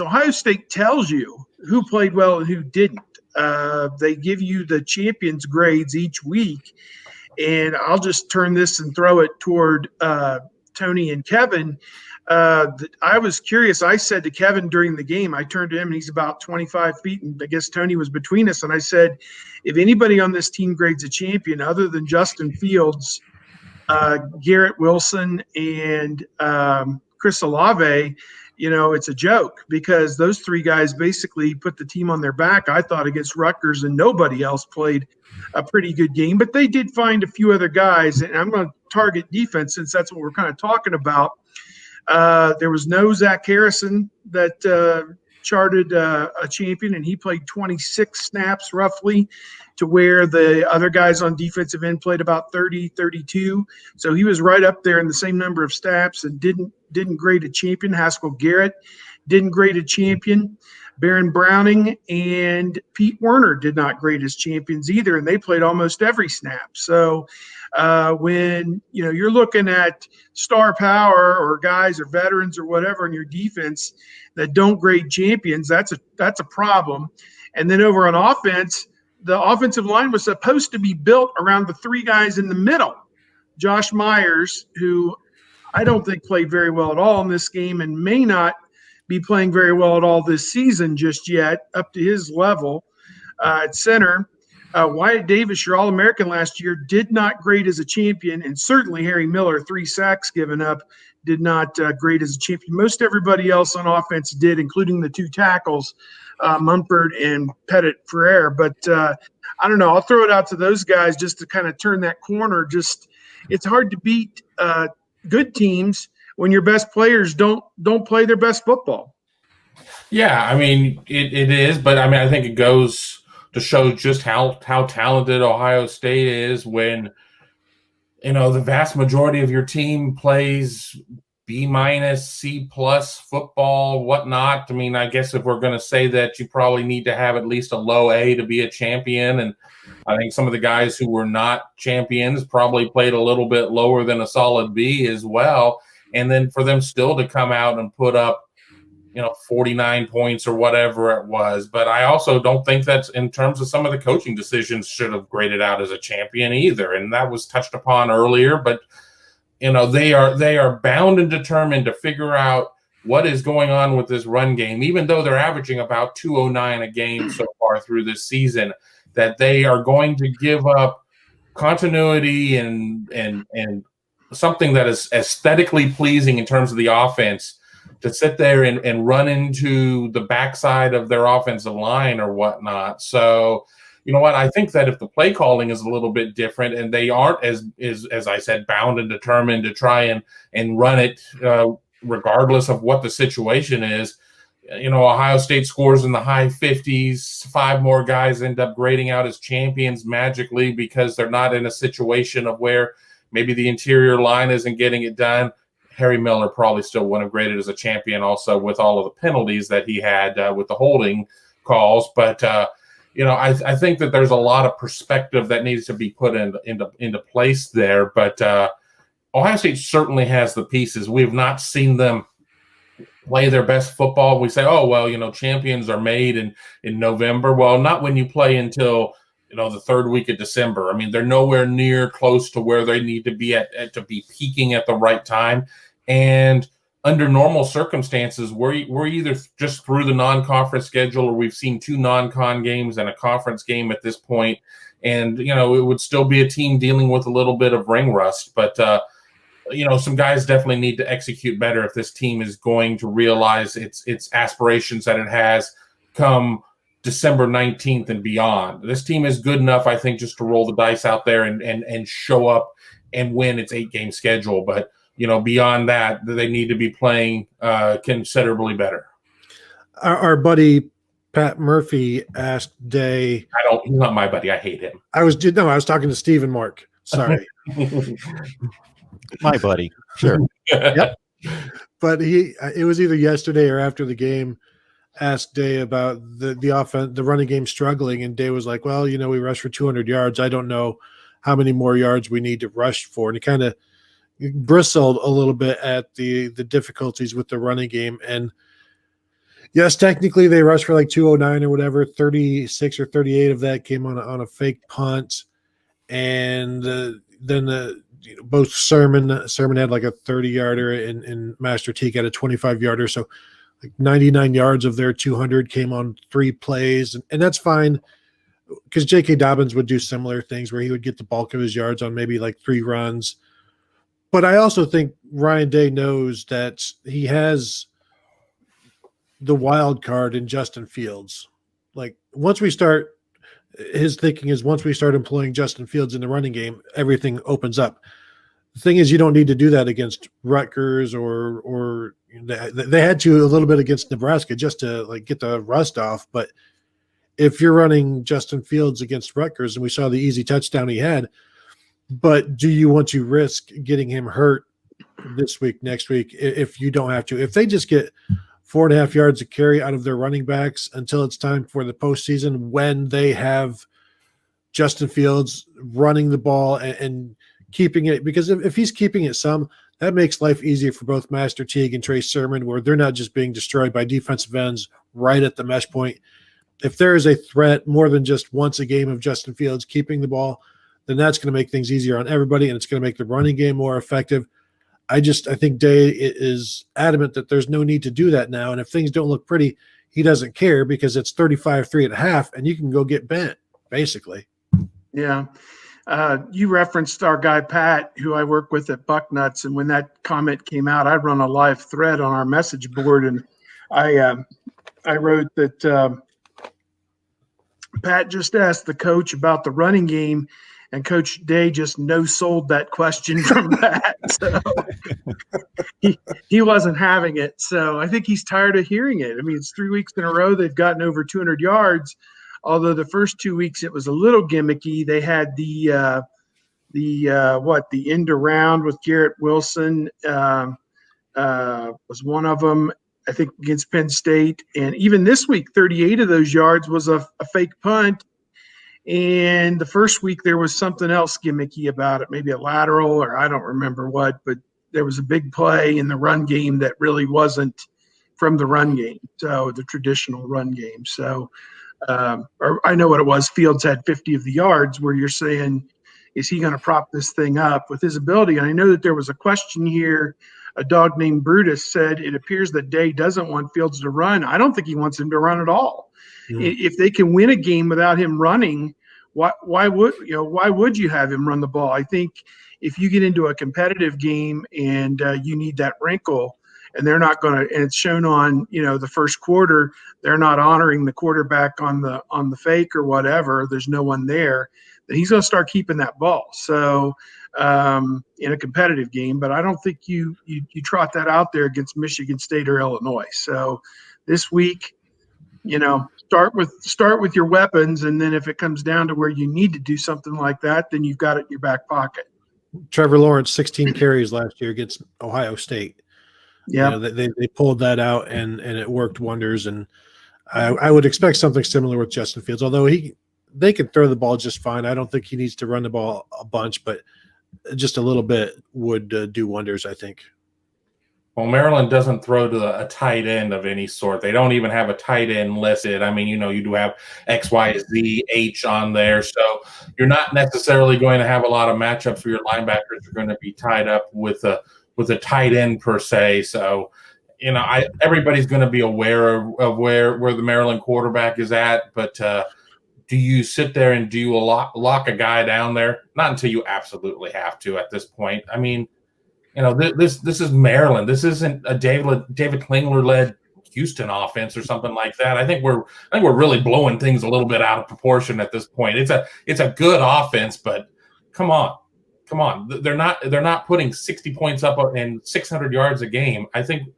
Ohio State tells you who played well and who didn't. They give you the champions grades each week. And I'll just turn this and throw it toward Tony and Kevin. I was curious. I said to Kevin during the game, I turned to him, and he's about 25 feet, and I guess Tony was between us. And I said, if anybody on this team grades a champion other than Justin Fields, Garrett Wilson, and Chris Olave, it's a joke, because those three guys basically put the team on their back, I thought, against Rutgers, and nobody else played a pretty good game. But they did find a few other guys, and I'm going to target defense since that's what we're kind of talking about. There was no Zach Harrison that charted a champion, and he played 26 snaps roughly, to where the other guys on defensive end played about 30, 32. So he was right up there in the same number of snaps and didn't grade a champion. Haskell Garrett didn't grade a champion. Baron Browning and Pete Werner did not grade as champions either, and they played almost every snap. So when you're looking at star power or guys or veterans or whatever in your defense that don't grade champions, that's a problem. And then over on offense, the offensive line was supposed to be built around the three guys in the middle. Josh Myers, who I don't think played very well at all in this game and may not be playing very well at all this season just yet, up to his level at center. Wyatt Davis, your All-American last year, did not grade as a champion, and certainly Harry Miller, 3 sacks given up, did not grade as a champion. Most everybody else on offense did, including the 2 tackles, Mumford and Pettit Ferrer. But I don't know. I'll throw it out to those guys just to kind of turn that corner. It's hard to beat good teams when your best players don't play their best football. Yeah, I mean, it is, but I mean, I think it goes to show just how talented Ohio State is when, the vast majority of your team plays B-, C+ football, whatnot. I mean, I guess if we're going to say that, you probably need to have at least a low A to be a champion. And I think some of the guys who were not champions probably played a little bit lower than a solid B as well. And then for them still to come out and put up, 49 points or whatever it was. But I also don't think that's, in terms of some of the coaching decisions, should have graded out as a champion either. And that was touched upon earlier. But, they are bound and determined to figure out what is going on with this run game, even though they're averaging about 209 a game so far through this season, that they are going to give up continuity and something that is aesthetically pleasing in terms of the offense, to sit there and run into the backside of their offensive line or whatnot. So, you know what? I think that if the play calling is a little bit different and they aren't as I said, bound and determined to try and run it regardless of what the situation is, Ohio State scores in the high 50s, 5 more guys end up grading out as champions magically because they're not in a situation of where maybe the interior line isn't getting it done. Harry Miller probably still wouldn't have graded as a champion also with all of the penalties that he had with the holding calls. But, I think that there's a lot of perspective that needs to be put into place there. But Ohio State certainly has the pieces. We've not seen them play their best football. We say, oh, well, champions are made in November. Well, not when you play until the third week of December. I mean, they're nowhere near close to where they need to be at to be peaking at the right time. And under normal circumstances, we're either just through the non-conference schedule, or we've seen 2 non-con games and a conference game at this point. And, it would still be a team dealing with a little bit of ring rust. But, some guys definitely need to execute better if this team is going to realize its aspirations that it has come December 19th and beyond. This team is good enough, I think, just to roll the dice out there and show up and win its 8-game schedule. But, beyond that, they need to be playing considerably better. Our buddy Pat Murphy asked Day. He's not my buddy. I hate him. I was talking to Steve and Mark. Sorry. My buddy. Sure. Yep. But it was either yesterday or after the game, asked Day about the offense, the running game struggling, and Day was like, well, we rushed for 200 yards. I don't know how many more yards we need to rush for. And he kind of bristled a little bit at the difficulties with the running game. And Yes, technically they rushed for like 209 or whatever. 36 or 38 of that came on a fake punt, and then both Sermon had like a 30-yarder, and Master Teague had a 25-yarder. So like 99 yards of their 200 came on 3 plays, and that's fine because J.K. Dobbins would do similar things where he would get the bulk of his yards on maybe like 3 runs. But I also think Ryan Day knows that he has the wild card in Justin Fields. Like his thinking is once we start employing Justin Fields in the running game, everything opens up. The thing is, you don't need to do that against Rutgers or they had to a little bit against Nebraska just to like get the rust off. But if you're running Justin Fields against Rutgers, and we saw the easy touchdown he had, but do you want to risk getting him hurt this week, next week, if you don't have to? If they just get 4.5 yards of carry out of their running backs until it's time for the postseason when they have Justin Fields running the ball and keeping it, because if he's keeping it some, that makes life easier for both Master Teague and Trey Sermon, where they're not just being destroyed by defensive ends right at the mesh point. If there is a threat more than just once a game of Justin Fields keeping the ball, then that's going to make things easier on everybody, and it's going to make the running game more effective. I think Day is adamant that there's no need to do that now. And if things don't look pretty, he doesn't care because it's 35-3 at half and you can go get bent, basically. Yeah. You referenced our guy, Pat, who I work with at Bucknuts. And when that comment came out, I run a live thread on our message board. And I wrote that Pat just asked the coach about the running game, and Coach Day just no-sold that question from Pat. So he wasn't having it. So I think he's tired of hearing it. I mean, it's 3 weeks in a row they've gotten over 200 yards, although the first 2 weeks it was a little gimmicky. They had the end around with Garrett Wilson was one of them, I think, against Penn State. And even this week, 38 of those yards was a fake punt. And the first week there was something else gimmicky about it, maybe a lateral or I don't remember what, but there was a big play in the run game that really wasn't from the run game, so the traditional run game. So or I know what it was. Fields had 50 of the yards, where you're saying, is he going to prop this thing up with his ability? And I know that there was a question here. A dog named Brutus said it appears that Day doesn't want Fields to run. I don't think he wants him to run at all. If they can win a game without him running, why would you have him run the ball? I think if you get into a competitive game and you need that wrinkle, and they're not going to, and it's shown on the first quarter, they're not honoring the quarterback on the fake or whatever. There's no one there. Then he's going to start keeping that ball. So in a competitive game, but I don't think you trot that out there against Michigan State or Illinois. So this week, start with your weapons, and then if it comes down to where you need to do something like that, then you've got it in your back pocket. Trevor Lawrence, 16 carries last year against Ohio State. Yeah, they pulled that out and it worked wonders. And I would expect something similar with Justin Fields, although they can throw the ball just fine. I don't think he needs to run the ball a bunch, but just a little bit would do wonders, I think. Well, Maryland doesn't throw to a tight end of any sort. They don't even have a tight end listed. I mean, you do have X, Y, Z, H on there. So you're not necessarily going to have a lot of matchups where your linebackers are going to be tied up with a tight end per se. So, everybody's going to be aware of where the Maryland quarterback is at. But do you sit there and do you lock a guy down there? Not until you absolutely have to at this point. I mean, this is Maryland. This isn't a David Klingler-led Houston offense or something like that. I think we're really blowing things a little bit out of proportion at this point. It's a good offense, but come on. They're not putting 60 points up and 600 yards a game. I think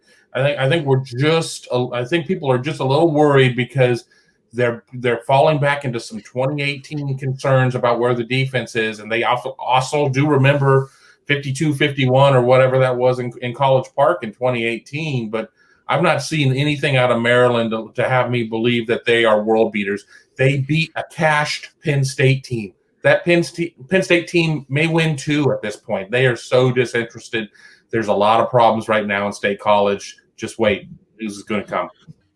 people are just a little worried because they're falling back into some 2018 concerns about where the defense is, and they also do remember 52-51 or whatever that was in College Park in 2018. But I've not seen anything out of Maryland to have me believe that they are world beaters. They beat a cashed Penn State team. That Penn State team may win too at this point. They are so disinterested. There's a lot of problems right now in State College. Just wait. This is going to come.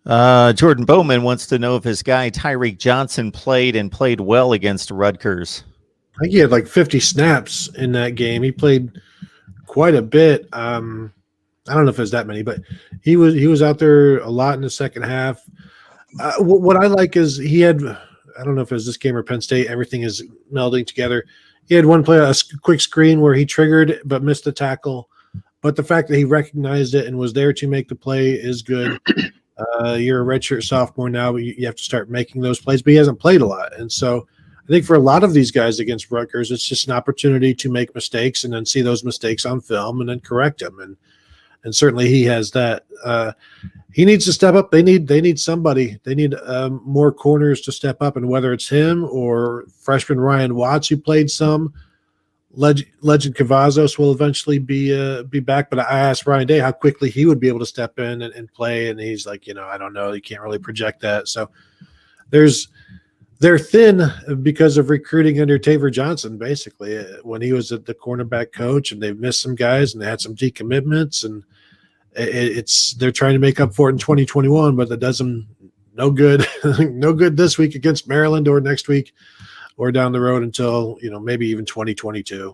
Jordan Bowman wants to know if his guy Tyreek Johnson played well against Rutgers. I think he had like 50 snaps in that game. He played quite a bit. I don't know if it was that many, but he was out there a lot in the second half. What I like is he had, I don't know if it was this game or Penn State, everything is melding together. He had one play, a quick screen where he triggered but missed the tackle. But the fact that he recognized it and was there to make the play is good. You're a redshirt sophomore now, but you have to start making those plays. But he hasn't played a lot. And so I think for a lot of these guys against Rutgers, it's just an opportunity to make mistakes and then see those mistakes on film and then correct them. And certainly he has that. He needs to step up. They need somebody. They need more corners to step up, and whether it's him or freshman Ryan Watts, who played some, Legend Cavazos will eventually be back. But I asked Ryan Day how quickly he would be able to step in and play, and he's like, I don't know. You can't really project that. So they're thin because of recruiting under Taver Johnson, basically, when he was the cornerback coach, and they've missed some guys and they had some decommitments, and they're trying to make up for it in 2021, but that does them no good. No good this week against Maryland or next week or down the road until, maybe even 2022.